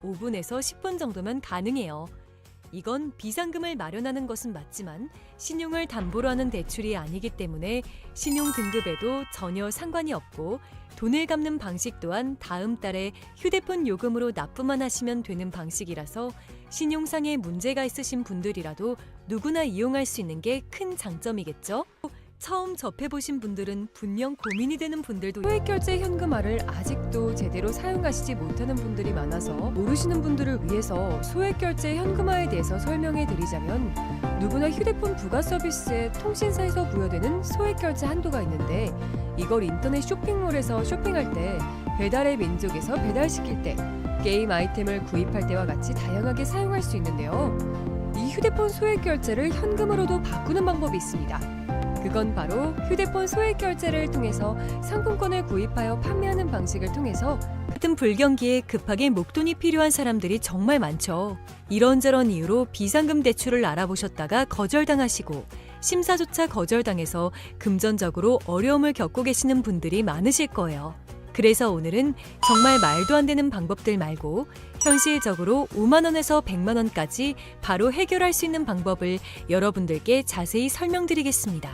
5분에서 10분 정도면 가능해요. 이건 비상금을 마련하는 것은 맞지만 신용을 담보로 하는 대출이 아니기 때문에 신용 등급에도 전혀 상관이 없고 돈을 갚는 방식 또한 다음 달에 휴대폰 요금으로 납부만 하시면 되는 방식이라서 신용상에 문제가 있으신 분들이라도 누구나 이용할 수 있는 게 큰 장점이겠죠? 처음 접해보신 분들은 분명 고민이 되는 분들도 소액결제 현금화를 아직도 제대로 사용하시지 못하는 분들이 많아서 모르시는 분들을 위해서 소액결제 현금화에 대해서 설명해 드리자면 누구나 휴대폰 부가 서비스에 통신사에서 부여되는 소액결제 한도가 있는데 이걸 인터넷 쇼핑몰에서 쇼핑할 때 배달의 민족에서 배달시킬 때 게임 아이템을 구입할 때와 같이 다양하게 사용할 수 있는데요. 이 휴대폰 소액결제를 현금으로도 바꾸는 방법이 있습니다. 그건 바로 휴대폰 소액결제를 통해서 상품권을 구입하여 판매하는 방식을 통해서 같은 불경기에 급하게 목돈이 필요한 사람들이 정말 많죠. 이런저런 이유로 비상금 대출을 알아보셨다가 거절당하시고 심사조차 거절당해서 금전적으로 어려움을 겪고 계시는 분들이 많으실 거예요. 그래서 오늘은 정말 말도 안 되는 방법들 말고 현실적으로 5만 원에서 100만 원까지 바로 해결할 수 있는 방법을 여러분들께 자세히 설명드리겠습니다.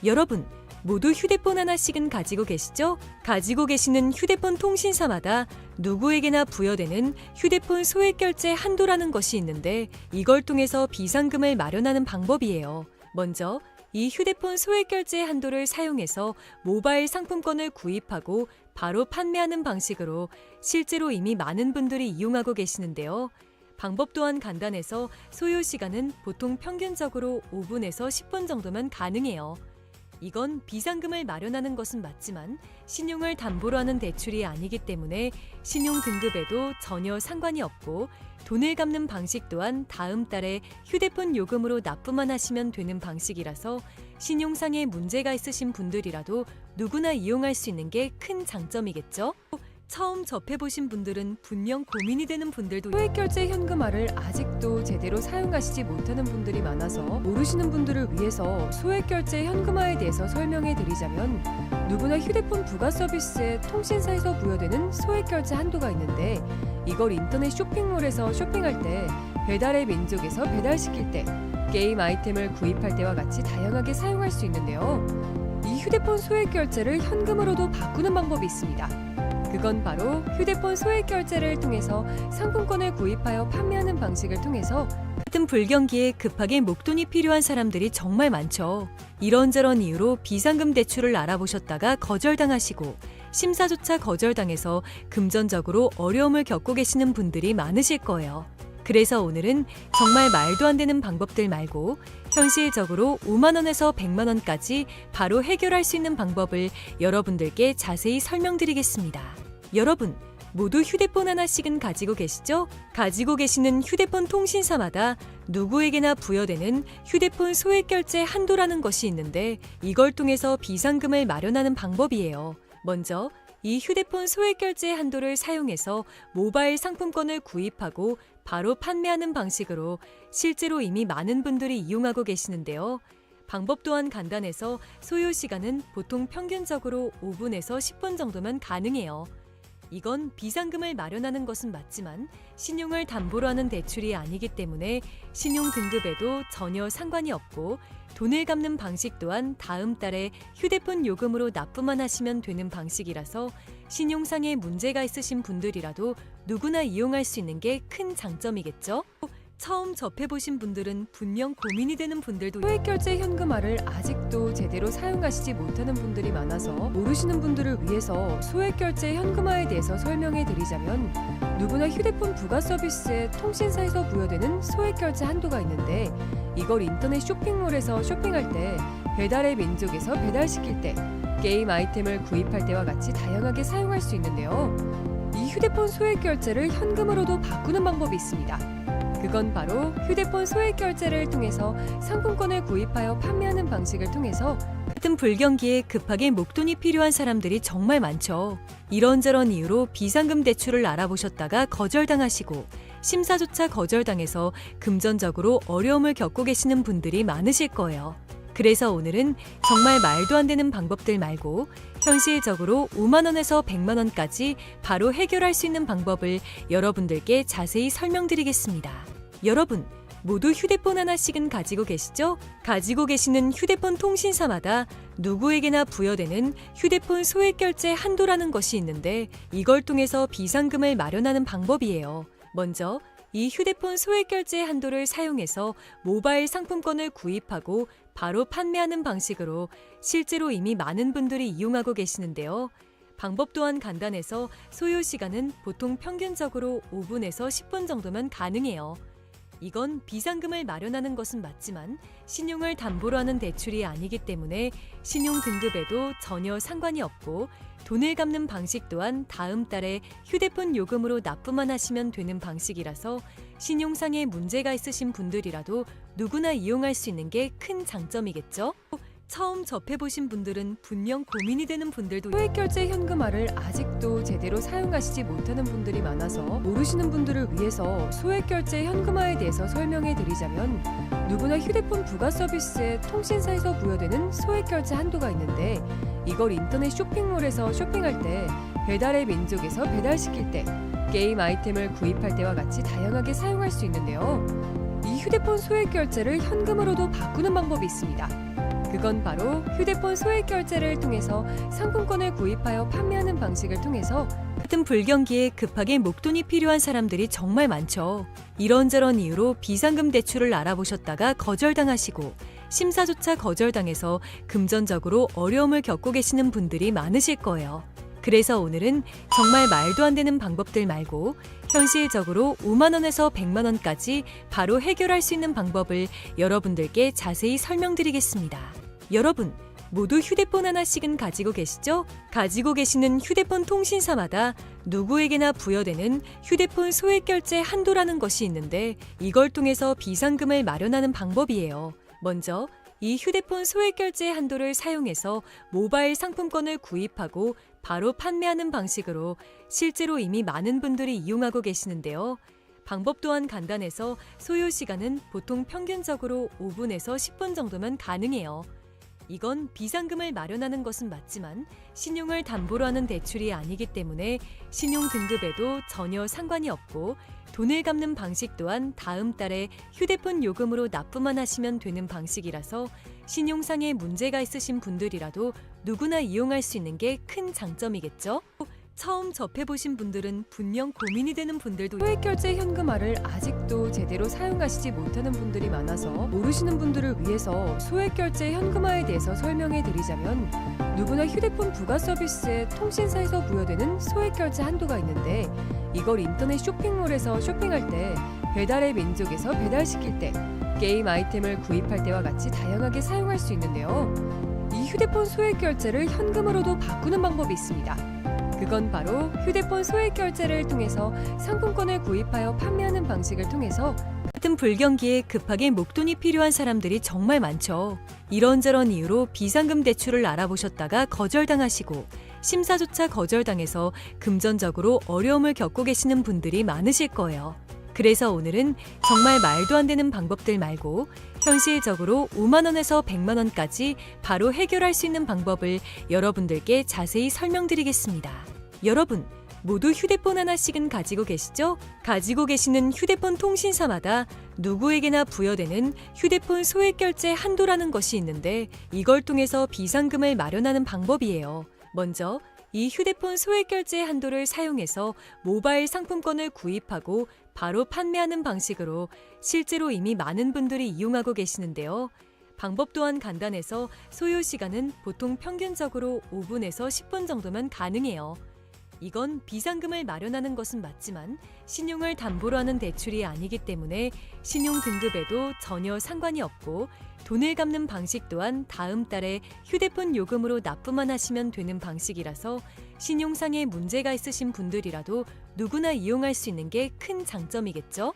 여러분, 모두 휴대폰 하나씩은 가지고 계시죠? 가지고 계시는 휴대폰 통신사마다 누구에게나 부여되는 휴대폰 소액결제 한도라는 것이 있는데 이걸 통해서 비상금을 마련하는 방법이에요. 먼저 이 휴대폰 소액결제 한도를 사용해서 모바일 상품권을 구입하고 바로 판매하는 방식으로 실제로 이미 많은 분들이 이용하고 계시는데요. 방법 또한 간단해서 소요 시간은 보통 평균적으로 5분에서 10분 정도면 가능해요. 이건 비상금을 마련하는 것은 맞지만 신용을 담보로 하는 대출이 아니기 때문에 신용 등급에도 전혀 상관이 없고 돈을 갚는 방식 또한 다음 달에 휴대폰 요금으로 납부만 하시면 되는 방식이라서 신용상에 문제가 있으신 분들이라도 누구나 이용할 수 있는 게 큰 장점이겠죠? 처음 접해보신 분들은 분명 고민이 되는 분들도 소액결제 현금화를 아직도 제대로 사용하시지 못하는 분들이 많아서 모르시는 분들을 위해서 소액결제 현금화에 대해서 설명해 드리자면 누구나 휴대폰 부가 서비스에 통신사에서 부여되는 소액결제 한도가 있는데 이걸 인터넷 쇼핑몰에서 쇼핑할 때 배달의 민족에서 배달시킬 때 게임 아이템을 구입할 때와 같이 다양하게 사용할 수 있는데요. 이 휴대폰 소액결제를 현금으로도 바꾸는 방법이 있습니다. 그건 바로 휴대폰 소액결제를 통해서 상품권을 구입하여 판매하는 방식을 통해서 같은 불경기에 급하게 목돈이 필요한 사람들이 정말 많죠. 이런저런 이유로 비상금 대출을 알아보셨다가 거절당하시고 심사조차 거절당해서 금전적으로 어려움을 겪고 계시는 분들이 많으실 거예요. 그래서 오늘은 정말 말도 안 되는 방법들 말고 현실적으로 5만 원에서 100만 원까지 바로 해결할 수 있는 방법을 여러분들께 자세히 설명드리겠습니다. 여러분, 모두 휴대폰 하나씩은 가지고 계시죠? 가지고 계시는 휴대폰 통신사마다 누구에게나 부여되는 휴대폰 소액결제 한도라는 것이 있는데 이걸 통해서 비상금을 마련하는 방법이에요. 먼저 이 휴대폰 소액결제 한도를 사용해서 모바일 상품권을 구입하고 바로 판매하는 방식으로 실제로 이미 많은 분들이 이용하고 계시는데요. 방법 또한 간단해서 소요 시간은 보통 평균적으로 5분에서 10분 정도면 가능해요. 이건 비상금을 마련하는 것은 맞지만 신용을 담보로 하는 대출이 아니기 때문에 신용 등급에도 전혀 상관이 없고 돈을 갚는 방식 또한 다음 달에 휴대폰 요금으로 납부만 하시면 되는 방식이라서 신용상에 문제가 있으신 분들이라도 누구나 이용할 수 있는 게 큰 장점이겠죠? 처음 접해보신 분들은 분명 고민이 되는 분들도 소액결제 현금화를 아직도 제대로 사용하시지 못하는 분들이 많아서 모르시는 분들을 위해서 소액결제 현금화에 대해서 설명해 드리자면 누구나 휴대폰 부가 서비스에 통신사에서 부여되는 소액결제 한도가 있는데 이걸 인터넷 쇼핑몰에서 쇼핑할 때 배달의 민족에서 배달시킬 때 게임 아이템을 구입할 때와 같이 다양하게 사용할 수 있는데요. 이 휴대폰 소액결제를 현금으로도 바꾸는 방법이 있습니다. 그건 바로 휴대폰 소액결제를 통해서 상품권을 구입하여 판매하는 방식을 통해서 같은 불경기에 급하게 목돈이 필요한 사람들이 정말 많죠. 이런저런 이유로 비상금 대출을 알아보셨다가 거절당하시고 심사조차 거절당해서 금전적으로 어려움을 겪고 계시는 분들이 많으실 거예요. 그래서 오늘은 정말 말도 안 되는 방법들 말고 현실적으로 5만 원에서 100만 원까지 바로 해결할 수 있는 방법을 여러분들께 자세히 설명드리겠습니다. 여러분, 모두 휴대폰 하나씩은 가지고 계시죠? 가지고 계시는 휴대폰 통신사마다 누구에게나 부여되는 휴대폰 소액결제 한도라는 것이 있는데 이걸 통해서 비상금을 마련하는 방법이에요. 먼저 이 휴대폰 소액결제 한도를 사용해서 모바일 상품권을 구입하고 바로 판매하는 방식으로 실제로 이미 많은 분들이 이용하고 계시는데요. 방법 또한 간단해서 소요 시간은 보통 평균적으로 5분에서 10분 정도면 가능해요. 이건 비상금을 마련하는 것은 맞지만 신용을 담보로 하는 대출이 아니기 때문에 신용 등급에도 전혀 상관이 없고 돈을 갚는 방식 또한 다음 달에 휴대폰 요금으로 납부만 하시면 되는 방식이라서 신용상에 문제가 있으신 분들이라도 누구나 이용할 수 있는 게 큰 장점이겠죠? 처음 접해보신 분들은 분명 고민이 되는 분들도 소액결제 현금화를 아직도 제대로 사용하시지 못하는 분들이 많아서 모르시는 분들을 위해서 소액결제 현금화에 대해서 설명해 드리자면 누구나 휴대폰 부가 서비스에 통신사에서 부여되는 소액결제 한도가 있는데 이걸 인터넷 쇼핑몰에서 쇼핑할 때 배달의 민족에서 배달시킬 때 게임 아이템을 구입할 때와 같이 다양하게 사용할 수 있는데요. 이 휴대폰 소액결제를 현금으로도 바꾸는 방법이 있습니다. 그건 바로 휴대폰 소액결제를 통해서 상품권을 구입하여 판매하는 방식을 통해서 같은 불경기에 급하게 목돈이 필요한 사람들이 정말 많죠. 이런저런 이유로 비상금 대출을 알아보셨다가 거절당하시고 심사조차 거절당해서 금전적으로 어려움을 겪고 계시는 분들이 많으실 거예요. 그래서 오늘은 정말 말도 안 되는 방법들 말고 현실적으로 5만 원에서 100만 원까지 바로 해결할 수 있는 방법을 여러분들께 자세히 설명드리겠습니다. 여러분, 모두 휴대폰 하나씩은 가지고 계시죠? 가지고 계시는 휴대폰 통신사마다 누구에게나 부여되는 휴대폰 소액결제 한도라는 것이 있는데 이걸 통해서 비상금을 마련하는 방법이에요. 먼저 이 휴대폰 소액결제 한도를 사용해서 모바일 상품권을 구입하고 바로 판매하는 방식으로 실제로 이미 많은 분들이 이용하고 계시는데요. 방법 또한 간단해서 소요 시간은 보통 평균적으로 5분에서 10분 정도면 가능해요. 이건 비상금을 마련하는 것은 맞지만 신용을 담보로 하는 대출이 아니기 때문에 신용 등급에도 전혀 상관이 없고 돈을 갚는 방식 또한 다음 달에 휴대폰 요금으로 납부만 하시면 되는 방식이라서 신용상에 문제가 있으신 분들이라도 누구나 이용할 수 있는 게 큰 장점이겠죠? 처음 접해보신 분들은 분명 고민이 되는 분들도 소액결제 현금화를 아직도 제대로 사용하시지 못하는 분들이 많아서 모르시는 분들을 위해서 소액결제 현금화에 대해서 설명해 드리자면 누구나 휴대폰 부가 서비스에 통신사에서 부여되는 소액결제 한도가 있는데 이걸 인터넷 쇼핑몰에서 쇼핑할 때 배달의 민족에서 배달시킬 때 게임 아이템을 구입할 때와 같이 다양하게 사용할 수 있는데요. 이 휴대폰 소액결제를 현금으로도 바꾸는 방법이 있습니다. 그건 바로 휴대폰 소액결제를 통해서 상품권을 구입하여 판매하는 방식을 통해서 같은 불경기에 급하게 목돈이 필요한 사람들이 정말 많죠. 이런저런 이유로 비상금 대출을 알아보셨다가 거절당하시고 심사조차 거절당해서 금전적으로 어려움을 겪고 계시는 분들이 많으실 거예요. 그래서 오늘은 정말 말도 안 되는 방법들 말고 현실적으로 5만 원에서 100만 원까지 바로 해결할 수 있는 방법을 여러분들께 자세히 설명드리겠습니다. 여러분, 모두 휴대폰 하나씩은 가지고 계시죠? 가지고 계시는 휴대폰 통신사마다 누구에게나 부여되는 휴대폰 소액결제 한도라는 것이 있는데 이걸 통해서 비상금을 마련하는 방법이에요. 먼저 이 휴대폰 소액결제 한도를 사용해서 모바일 상품권을 구입하고 바로 판매하는 방식으로 실제로 이미 많은 분들이 이용하고 계시는데요. 방법 또한 간단해서 소요 시간은 보통 평균적으로 5분에서 10분 정도면 가능해요. 이건 비상금을 마련하는 것은 맞지만 신용을 담보로 하는 대출이 아니기 때문에 신용 등급에도 전혀 상관이 없고 돈을 갚는 방식 또한 다음 달에 휴대폰 요금으로 납부만 하시면 되는 방식이라서 신용상에 문제가 있으신 분들이라도 누구나 이용할 수 있는 게 큰 장점이겠죠?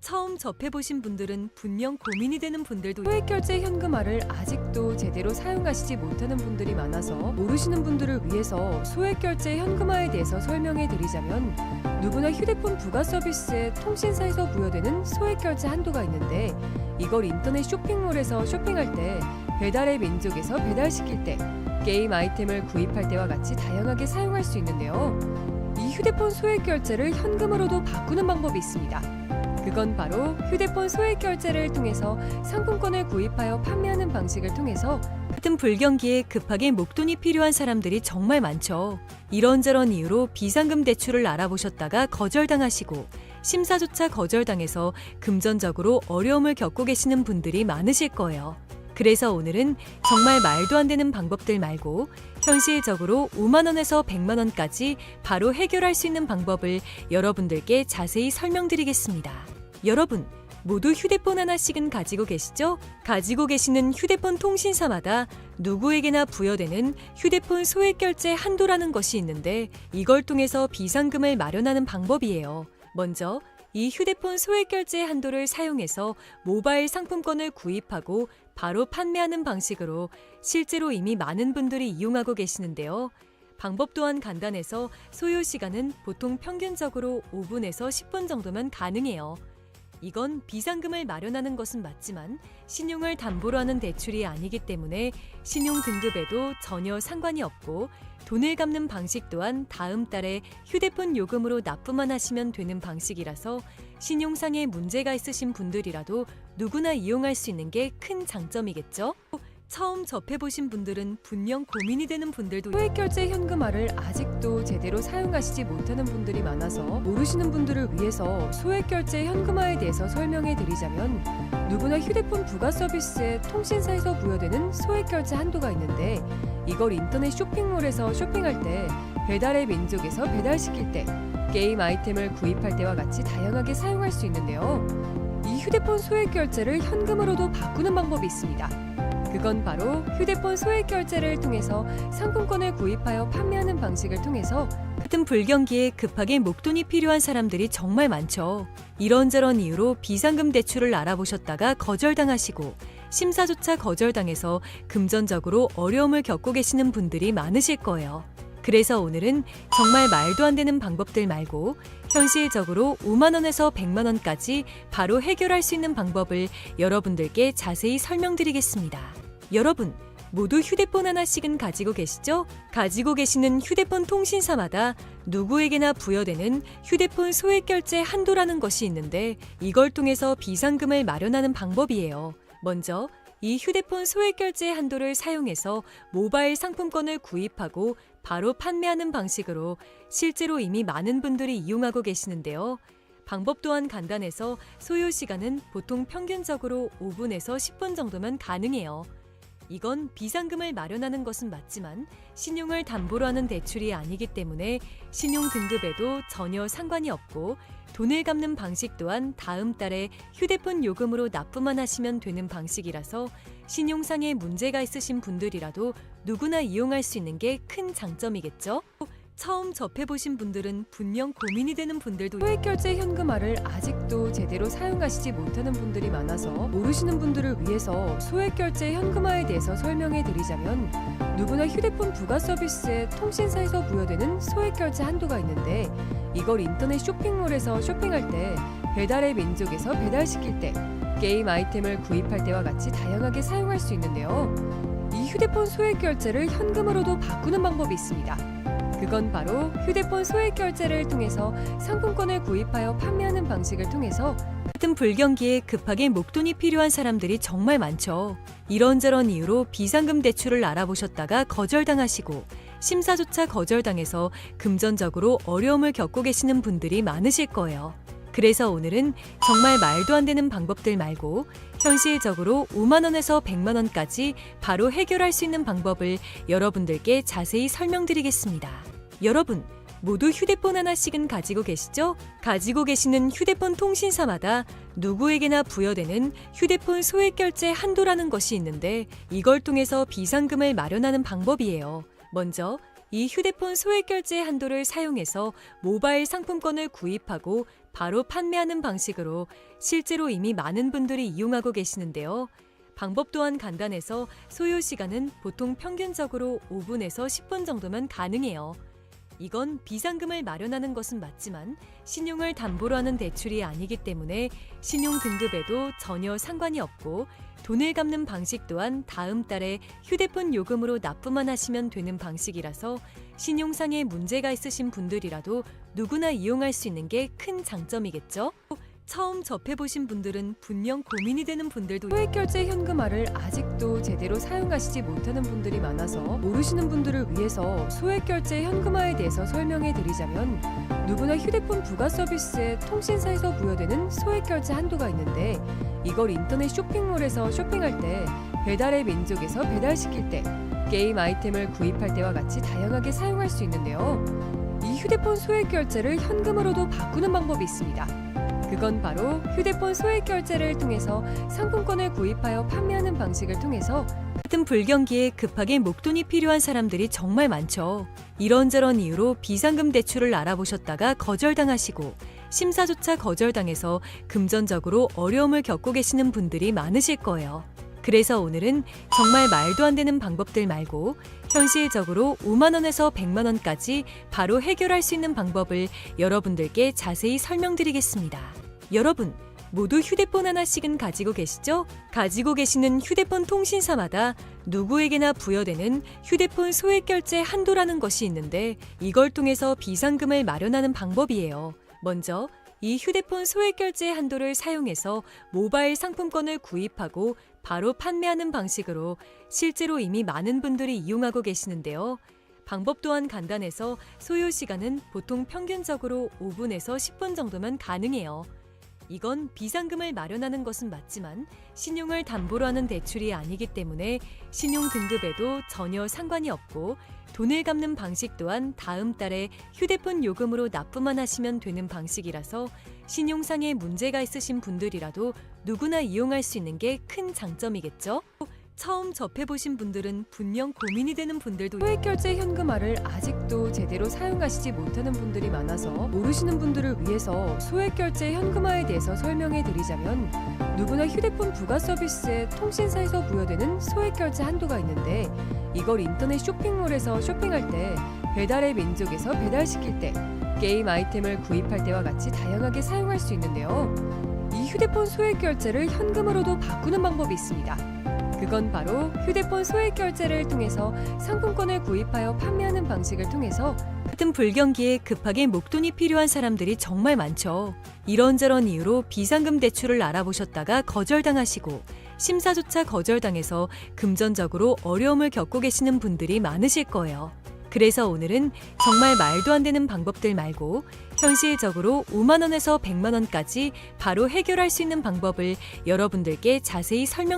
처음 접해보신 분들은 분명 고민이 되는 분들도 소액결제 현금화를 아직도 제대로 사용하시지 못하는 분들이 많아서 모르시는 분들을 위해서 소액결제 현금화에 대해서 설명해 드리자면 누구나 휴대폰 부가 서비스에 통신사에서 부여되는 소액결제 한도가 있는데 이걸 인터넷 쇼핑몰에서 쇼핑할 때 배달의 민족에서 배달시킬 때, 게임 아이템을 구입할 때와 같이 다양하게 사용할 수 있는데요. 이 휴대폰 소액 결제를 현금으로도 바꾸는 방법이 있습니다. 그건 바로 휴대폰 소액 결제를 통해서 상품권을 구입하여 판매하는 방식을 통해서 같은 불경기에 급하게 목돈이 필요한 사람들이 정말 많죠. 이런저런 이유로 비상금 대출을 알아보셨다가 거절당하시고 심사조차 거절당해서 금전적으로 어려움을 겪고 계시는 분들이 많으실 거예요. 그래서 오늘은 정말 말도 안 되는 방법들 말고 현실적으로 5만 원에서 100만 원까지 바로 해결할 수 있는 방법을 여러분들께 자세히 설명드리겠습니다. 여러분, 모두 휴대폰 하나씩은 가지고 계시죠? 가지고 계시는 휴대폰 통신사마다 누구에게나 부여되는 휴대폰 소액 결제 한도라는 것이 있는데 이걸 통해서 비상금을 마련하는 방법이에요. 먼저 이 휴대폰 소액 결제 한도를 사용해서 모바일 상품권을 구입하고 바로 판매하는 방식으로 실제로 이미 많은 분들이 이용하고 계시는데요. 방법 또한 간단해서 소요 시간은 보통 평균적으로 5분에서 10분 정도면 가능해요. 이건 비상금을 마련하는 것은 맞지만 신용을 담보로 하는 대출이 아니기 때문에 신용 등급에도 전혀 상관이 없고 돈을 갚는 방식 또한 다음 달에 휴대폰 요금으로 납부만 하시면 되는 방식이라서 신용상의 문제가 있으신 분들이라도 누구나 이용할 수 있는 게 큰 장점이겠죠? 처음 접해보신 분들은 분명 고민이 되는 분들도 소액결제 현금화를 아직도 제대로 사용하시지 못하는 분들이 많아서 모르시는 분들을 위해서 소액결제 현금화에 대해서 설명해 드리자면 누구나 휴대폰 부가 서비스에 통신사에서 부여되는 소액결제 한도가 있는데 이걸 인터넷 쇼핑몰에서 쇼핑할 때 배달의 민족에서 배달시킬 때 게임 아이템을 구입할 때와 같이 다양하게 사용할 수 있는데요. 이 휴대폰 소액결제를 현금으로도 바꾸는 방법이 있습니다. 그건 바로 휴대폰 소액 결제를 통해서 상품권을 구입하여 판매하는 방식을 통해서 같은 불경기에 급하게 목돈이 필요한 사람들이 정말 많죠. 이런저런 이유로 비상금 대출을 알아보셨다가 거절당하시고 심사조차 거절당해서 금전적으로 어려움을 겪고 계시는 분들이 많으실 거예요. 그래서 오늘은 정말 말도 안 되는 방법들 말고 현실적으로 5만 원에서 100만 원까지 바로 해결할 수 있는 방법을 여러분들께 자세히 설명드리겠습니다. 여러분, 모두 휴대폰 하나씩은 가지고 계시죠? 가지고 계시는 휴대폰 통신사마다 누구에게나 부여되는 휴대폰 소액 결제 한도라는 것이 있는데 이걸 통해서 비상금을 마련하는 방법이에요. 먼저 이 휴대폰 소액 결제 한도를 사용해서 모바일 상품권을 구입하고 바로 판매하는 방식으로 실제로 이미 많은 분들이 이용하고 계시는데요. 방법 또한 간단해서 소요 시간은 보통 평균적으로 5분에서 10분 정도면 가능해요. 이건 비상금을 마련하는 것은 맞지만 신용을 담보로 하는 대출이 아니기 때문에 신용 등급에도 전혀 상관이 없고 돈을 갚는 방식 또한 다음 달에 휴대폰 요금으로 납부만 하시면 되는 방식이라서 신용상의 문제가 있으신 분들이라도 누구나 이용할 수 있는 게 큰 장점이겠죠? 처음 접해보신 분들은 분명 고민이 되는 분들도 소액결제 현금화를 아직도 제대로 사용하시지 못하는 분들이 많아서 모르시는 분들을 위해서 소액결제 현금화에 대해서 설명해 드리자면 누구나 휴대폰 부가 서비스에 통신사에서 부여되는 소액결제 한도가 있는데 이걸 인터넷 쇼핑몰에서 쇼핑할 때 배달의 민족에서 배달시킬 때 게임 아이템을 구입할 때와 같이 다양하게 사용할 수 있는데요. 이 휴대폰 소액결제를 현금으로도 바꾸는 방법이 있습니다. 그건 바로 휴대폰 소액 결제를 통해서 상품권을 구입하여 판매하는 방식을 통해서 같은 불경기에 급하게 목돈이 필요한 사람들이 정말 많죠. 이런저런 이유로 비상금 대출을 알아보셨다가 거절당하시고 심사조차 거절당해서 금전적으로 어려움을 겪고 계시는 분들이 많으실 거예요. 그래서 오늘은 정말 말도 안 되는 방법들 말고 현실적으로 5만 원에서 100만 원까지 바로 해결할 수 있는 방법을 여러분들께 자세히 설명드리겠습니다. 여러분, 모두 휴대폰 하나씩은 가지고 계시죠? 가지고 계시는 휴대폰 통신사마다 누구에게나 부여되는 휴대폰 소액 결제 한도라는 것이 있는데 이걸 통해서 비상금을 마련하는 방법이에요. 먼저 이 휴대폰 소액 결제 한도를 사용해서 모바일 상품권을 구입하고 바로 판매하는 방식으로 실제로 이미 많은 분들이 이용하고 계시는데요. 방법 또한 간단해서 소요 시간은 보통 평균적으로 5분에서 10분 정도면 가능해요. 이건 비상금을 마련하는 것은 맞지만 신용을 담보로 하는 대출이 아니기 때문에 신용 등급에도 전혀 상관이 없고 돈을 갚는 방식 또한 다음 달에 휴대폰 요금으로 납부만 하시면 되는 방식이라서 신용상에 문제가 있으신 분들이라도 누구나 이용할 수 있는 게 큰 장점이겠죠? 처음 접해보신 분들은 분명 고민이 되는 분들도 소액결제 현금화를 아직도 제대로 사용하시지 못하는 분들이 많아서 모르시는 분들을 위해서 소액결제 현금화에 대해서 설명해 드리자면 누구나 휴대폰 부가 서비스에 통신사에서 부여되는 소액결제 한도가 있는데 이걸 인터넷 쇼핑몰에서 쇼핑할 때 배달의 민족에서 배달시킬 때 게임 아이템을 구입할 때와 같이 다양하게 사용할 수 있는데요. 이 휴대폰 소액결제를 현금으로도 바꾸는 방법이 있습니다. 그건 바로 휴대폰 소액결제를 통해서 상품권을 구입하여 판매하는 방식을 통해서 같은 불경기에 급하게 목돈이 필요한 사람들이 정말 많죠. 이런저런 이유로 비상금 대출을 알아보셨다가 거절당하시고 심사조차 거절당해서 금전적으로 어려움을 겪고 계시는 분들이 많으실 거예요. 그래서 오늘은 정말 말도 안 되는 방법들 말고 현실적으로 5만 원에서 100만 원까지 바로 해결할 수 있는 방법을 여러분들께 자세히 설명드리겠습니다. 여러분, 모두 휴대폰 하나씩은 가지고 계시죠? 가지고 계시는 휴대폰 통신사마다 누구에게나 부여되는 휴대폰 소액결제 한도라는 것이 있는데 이걸 통해서 비상금을 마련하는 방법이에요. 먼저 이 휴대폰 소액결제 한도를 사용해서 모바일 상품권을 구입하고 바로 판매하는 방식으로 실제로 이미 많은 분들이 이용하고 계시는데요. 방법 또한 간단해서 소요 시간은 보통 평균적으로 5분에서 10분 정도면 가능해요. 이건 비상금을 마련하는 것은 맞지만 신용을 담보로 하는 대출이 아니기 때문에 신용 등급에도 전혀 상관이 없고 돈을 갚는 방식 또한 다음 달에 휴대폰 요금으로 납부만 하시면 되는 방식이라서 신용상에 문제가 있으신 분들이라도 누구나 이용할 수 있는 게 큰 장점이겠죠? 처음 접해보신 분들은 분명 고민이 되는 분들도 소액결제 현금화를 아직도 제대로 사용하시지 못하는 분들이 많아서 모르시는 분들을 위해서 소액결제 현금화에 대해서 설명해 드리자면 누구나 휴대폰 부가 서비스에 통신사에서 부여되는 소액결제 한도가 있는데 이걸 인터넷 쇼핑몰에서 쇼핑할 때 배달의 민족에서 배달시킬 때 게임 아이템을 구입할 때와 같이 다양하게 사용할 수 있는데요. 이 휴대폰 소액결제를 현금으로도 바꾸는 방법이 있습니다. 그건 바로 휴대폰 소액결제를 통해서 상품권을 구입하여 판매하는 방식을 통해서 같은 불경기에 급하게 목돈이 필요한 사람들이 정말 많죠. 이런저런 이유로 비상금 대출을 알아보셨다가 거절당하시고 심사조차 거절당해서 금전적으로 어려움을 겪고 계시는 분들이 많으실 거예요. 그래서 오늘은 정말 말도 안 되는 방법들 말고 현실적으로 5만 원에서 100만 원까지 바로 해결할 수 있는 방법을 여러분들께 자세히 설명